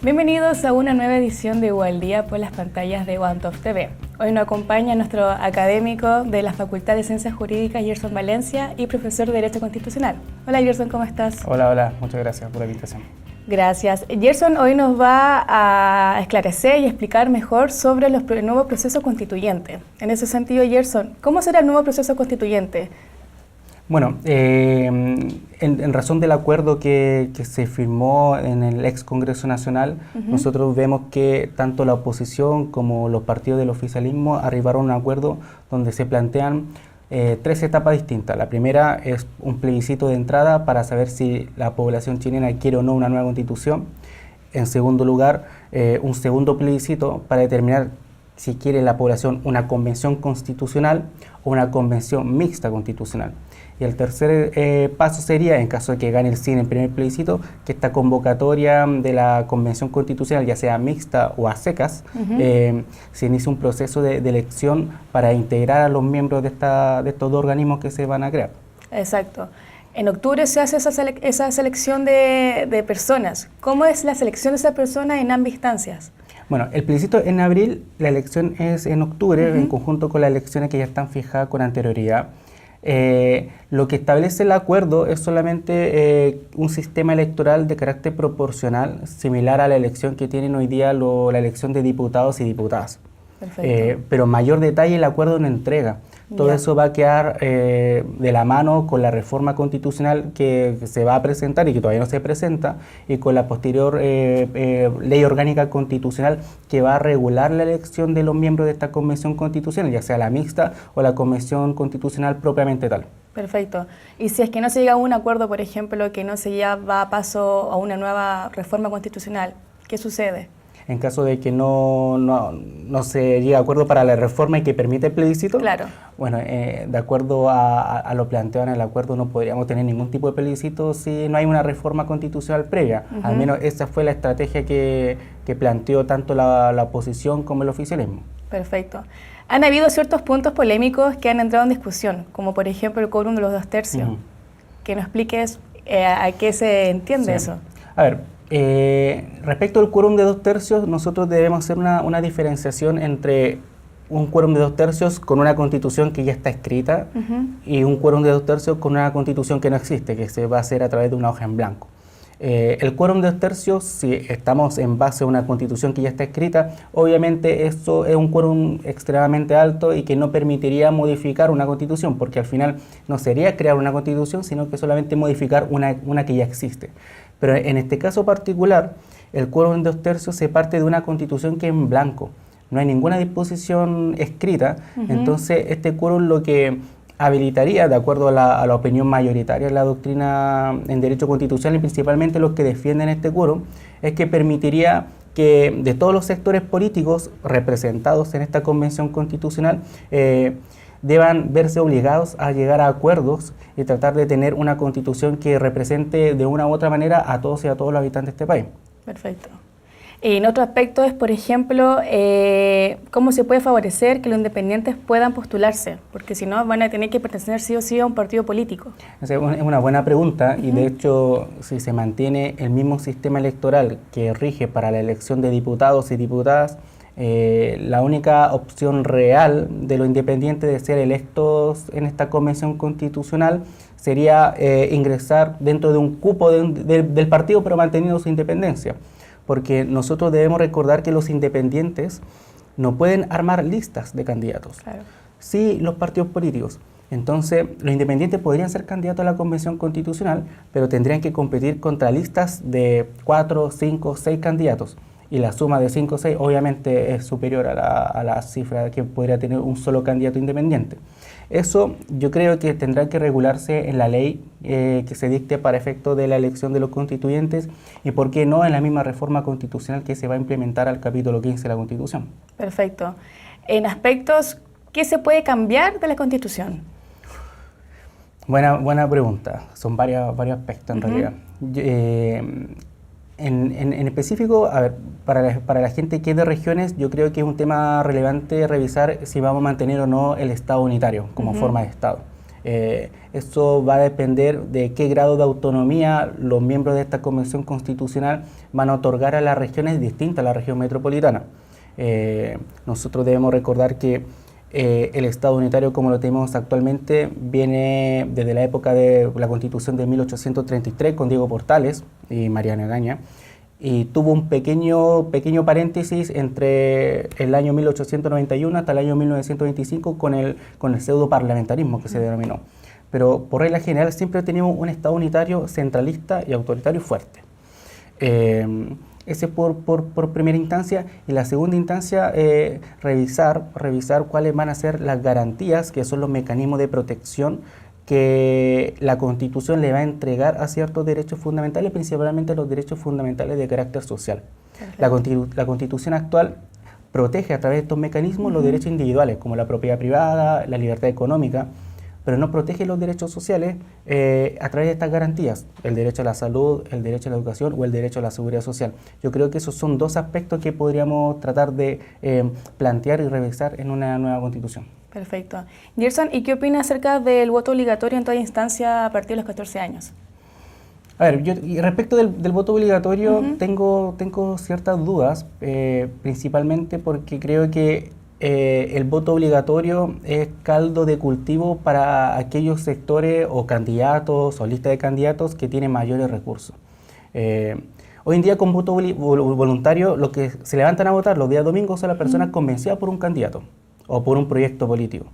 Bienvenidos a una nueva edición de UAL Día por las pantallas de OneTop TV. Hoy nos acompaña nuestro académico de la Facultad de Ciencias Jurídicas, Gerson Valencia, y profesor de Derecho Constitucional. Hola Gerson, ¿cómo estás? Hola, muchas gracias por la invitación. Gracias. Gerson hoy nos va a esclarecer y explicar mejor sobre el nuevo proceso constituyente. En ese sentido, Gerson, ¿cómo será el nuevo proceso constituyente? Bueno, en razón del acuerdo que se firmó en el ex Congreso Nacional, nosotros vemos que tanto la oposición como los partidos del oficialismo arribaron a un acuerdo donde se plantean tres etapas distintas. La primera es un plebiscito de entrada para saber si la población chilena quiere o no una nueva constitución. En segundo lugar, un segundo plebiscito para determinar si quiere la población una convención constitucional o una convención mixta constitucional. Y el tercer paso sería, en caso de que gane el sí en el primer plebiscito, que esta convocatoria de la convención constitucional, ya sea mixta o a secas, se inicie un proceso de elección para integrar a los miembros de estos dos organismos que se van a crear. Exacto. En octubre se hace esa selección de personas. ¿Cómo es la selección de esa persona en ambas instancias? Bueno, el plebiscito en abril, la elección es en octubre, en conjunto con las elecciones que ya están fijadas con anterioridad. Lo que establece el acuerdo es solamente un sistema electoral de carácter proporcional, similar a la elección que tienen hoy día la elección de diputados y diputadas. Pero mayor detalle el acuerdo no entrega. Todo eso va a quedar de la mano con la reforma constitucional que se va a presentar y que todavía no se presenta, y con la posterior ley orgánica constitucional que va a regular la elección de los miembros de esta convención constitucional, ya sea la mixta o la convención constitucional propiamente tal. Perfecto. Y si es que no se llega a un acuerdo, por ejemplo, que no se lleva a paso a una nueva reforma constitucional, ¿qué sucede? En caso de que no se llegue a acuerdo para la reforma y que permite el plebiscito, claro. Bueno, de acuerdo a lo planteado en el acuerdo, no podríamos tener ningún tipo de plebiscito si no hay una reforma constitucional previa. Al menos esa fue la estrategia que planteó tanto la oposición como el oficialismo. Perfecto. Han habido ciertos puntos polémicos que han entrado en discusión, como por ejemplo el quórum de los 2/3. Que nos expliques a qué se entiende eso. A ver, respecto al quórum de 2/3, nosotros debemos hacer una diferenciación entre un quórum de 2/3 con una constitución que ya está escrita y un quórum de 2/3 con una constitución que no existe, que se va a hacer a través de una hoja en blanco. El quórum de 2/3, si estamos en base a una constitución que ya está escrita, obviamente eso es un quórum extremadamente alto y que no permitiría modificar una constitución, porque al final no sería crear una constitución, sino que solamente modificar una que ya existe. Pero en este caso particular, el quórum de 2/3 se parte de una constitución que es en blanco. No hay ninguna disposición escrita, entonces este quórum lo que habilitaría, de acuerdo a la opinión mayoritaria de la doctrina en derecho constitucional y principalmente los que defienden este quórum, es que permitiría que de todos los sectores políticos representados en esta convención constitucional deban verse obligados a llegar a acuerdos y tratar de tener una constitución que represente de una u otra manera a todos y a todos los habitantes de este país. Perfecto. Y en otro aspecto es, por ejemplo, cómo se puede favorecer que los independientes puedan postularse, porque si no van a tener que pertenecer sí o sí a un partido político. Es una buena pregunta y de hecho si se mantiene el mismo sistema electoral que rige para la elección de diputados y diputadas, la única opción real de los independientes de ser electos en esta convención constitucional sería ingresar dentro de un cupo del partido, pero manteniendo su independencia. Porque nosotros debemos recordar que los independientes no pueden armar listas de candidatos. Claro. Sí, los partidos políticos. Entonces, los independientes podrían ser candidatos a la convención constitucional, pero tendrían que competir contra listas de 4, 5, 6 candidatos. Y la suma de 5 o 6 obviamente es superior a la cifra que podría tener un solo candidato independiente. Eso yo creo que tendrá que regularse en la ley que se dicte para efecto de la elección de los constituyentes y por qué no en la misma reforma constitucional que se va a implementar al capítulo 15 de la Constitución. Perfecto. En aspectos, ¿qué se puede cambiar de la Constitución? Buena pregunta. Son varios aspectos en realidad. En específico, a ver, para la gente que es de regiones, yo creo que es un tema relevante revisar si vamos a mantener o no el Estado unitario como forma de Estado. Eso va a depender de qué grado de autonomía los miembros de esta Convención Constitucional van a otorgar a las regiones distintas a la región metropolitana. Nosotros debemos recordar que el Estado unitario como lo tenemos actualmente viene desde la época de la Constitución de 1833 con Diego Portales y Mariano Egaña, y tuvo un pequeño paréntesis entre el año 1891 hasta el año 1925 con el pseudo parlamentarismo que se denominó. Pero por regla general siempre tenemos un Estado unitario centralista y autoritario fuerte. Ese por primera instancia, y la segunda instancia, revisar cuáles van a ser las garantías, que son los mecanismos de protección que la Constitución le va a entregar a ciertos derechos fundamentales, principalmente los derechos fundamentales de carácter social. La Constitución actual protege a través de estos mecanismos los derechos individuales, como la propiedad privada, la libertad económica, pero no protege los derechos sociales a través de estas garantías, el derecho a la salud, el derecho a la educación o el derecho a la seguridad social. Yo creo que esos son dos aspectos que podríamos tratar de plantear y revisar en una nueva Constitución. Perfecto. Gerson, ¿y qué opina acerca del voto obligatorio en toda instancia a partir de los 14 años? A ver, y respecto del voto obligatorio, tengo ciertas dudas, principalmente porque creo que el voto obligatorio es caldo de cultivo para aquellos sectores o candidatos o listas de candidatos que tienen mayores recursos. Hoy en día con voto voluntario, los que se levantan a votar los días domingos son las personas convencidas por un candidato o por un proyecto político.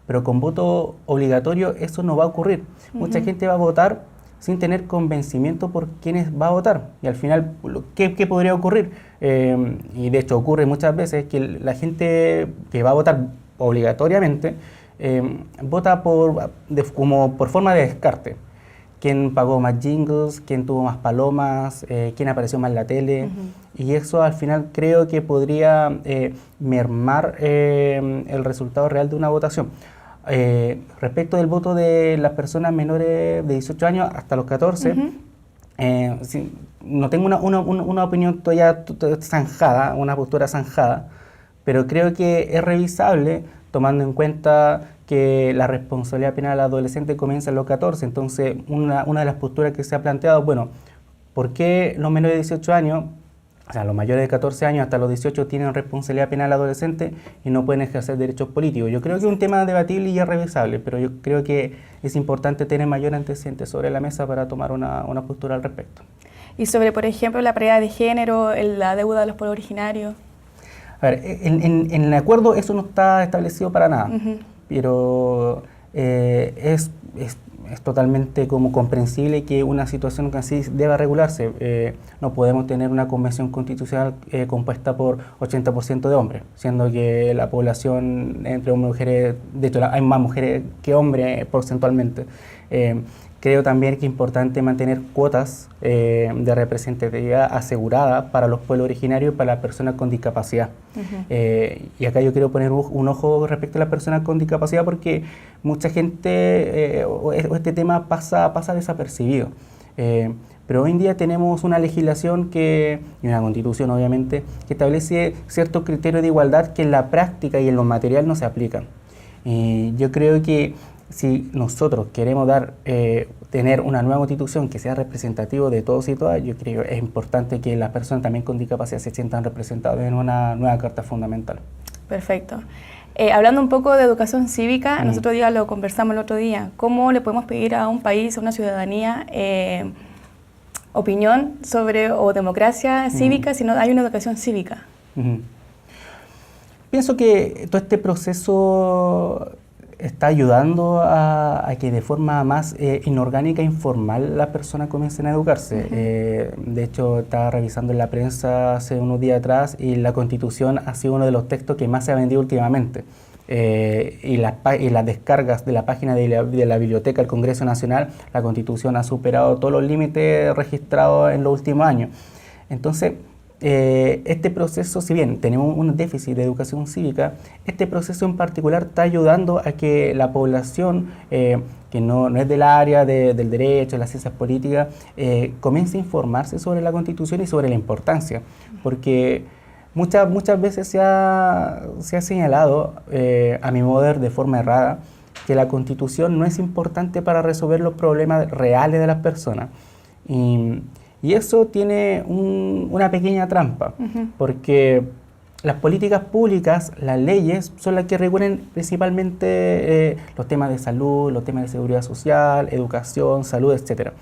Pero con voto obligatorio eso no va a ocurrir. Mucha gente va a votar sin tener convencimiento por quienes va a votar. Y al final, ¿qué podría ocurrir? Y de hecho ocurre muchas veces que la gente que va a votar obligatoriamente vota como por forma de descarte. Quién pagó más jingles, quién tuvo más palomas, quién apareció más en la tele. Y eso al final creo que podría mermar el resultado real de una votación. Respecto del voto de las personas menores de 18 años hasta los 14, sí, no tengo una opinión todavía zanjada, una postura zanjada, pero creo que es revisable tomando en cuenta que la responsabilidad penal del adolescente comienza a los 14. Entonces, una de las posturas que se ha planteado, bueno, ¿por qué los menores de 18 años, o sea, los mayores de 14 años hasta los 18 tienen responsabilidad penal adolescente y no pueden ejercer derechos políticos? Yo creo que es un tema debatible y es revisable, pero yo creo que es importante tener mayor antecedente sobre la mesa para tomar una postura al respecto. Y sobre, por ejemplo, la paridad de género, la deuda de los pueblos originarios. A ver, en el acuerdo eso no está establecido para nada, pero es totalmente como comprensible que una situación así deba regularse. No podemos tener una convención constitucional compuesta por 80% de hombres, siendo que la población entre hombres y mujeres, de hecho hay más mujeres que hombres porcentualmente. Creo también que es importante mantener cuotas de representatividad asegurada para los pueblos originarios y para las personas con discapacidad. Y acá yo quiero poner un ojo respecto a las personas con discapacidad porque mucha gente, este tema pasa desapercibido. Pero hoy en día tenemos una legislación y una constitución obviamente, que establece ciertos criterios de igualdad que en la práctica y en lo material no se aplican. Y yo creo que si nosotros queremos tener una nueva constitución que sea representativa de todos y todas, yo creo que es importante que las personas también con discapacidad se sientan representadas en una nueva carta fundamental. Perfecto. Hablando un poco de educación cívica, nosotros ya lo conversamos el otro día, ¿cómo le podemos pedir a un país, a una ciudadanía, opinión sobre, o democracia cívica si no hay una educación cívica? Pienso que todo este proceso está ayudando a que de forma más inorgánica e informal las personas comiencen a educarse. De hecho, estaba revisando en la prensa hace unos días atrás y la Constitución ha sido uno de los textos que más se ha vendido últimamente. Y las descargas de la página de la Biblioteca del Congreso Nacional, la Constitución ha superado todos los límites registrados en los últimos años. Entonces, este proceso, si bien tenemos un déficit de educación cívica, este proceso en particular está ayudando a que la población que no es del área del derecho, de las ciencias políticas, comience a informarse sobre la Constitución y sobre la importancia, porque muchas veces se ha señalado, a mi modo de ver, de forma errada, que la Constitución no es importante para resolver los problemas reales de las personas. Y eso tiene una pequeña trampa, porque las políticas públicas, las leyes, son las que regulan principalmente los temas de salud, los temas de seguridad social, educación, salud, etc.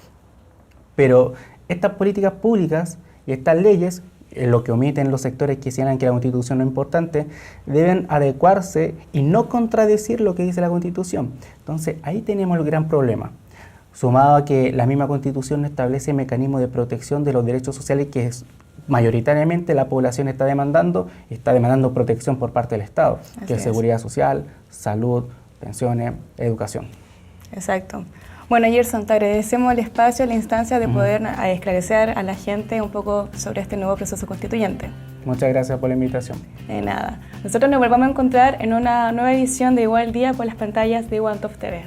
Pero estas políticas públicas y estas leyes, lo que omiten los sectores que señalan que la Constitución no es importante, deben adecuarse y no contradecir lo que dice la Constitución. Entonces, ahí tenemos el gran problema. Sumado a que la misma Constitución no establece mecanismos de protección de los derechos sociales que mayoritariamente la población está demandando protección por parte del Estado, que es seguridad social, salud, pensiones, educación. Exacto. Bueno, Gerson, te agradecemos el espacio, la instancia de poder esclarecer a la gente un poco sobre este nuevo proceso constituyente. Muchas gracias por la invitación. De nada. Nosotros nos volvamos a encontrar en una nueva edición de Igual Día por las pantallas de OneTop TV.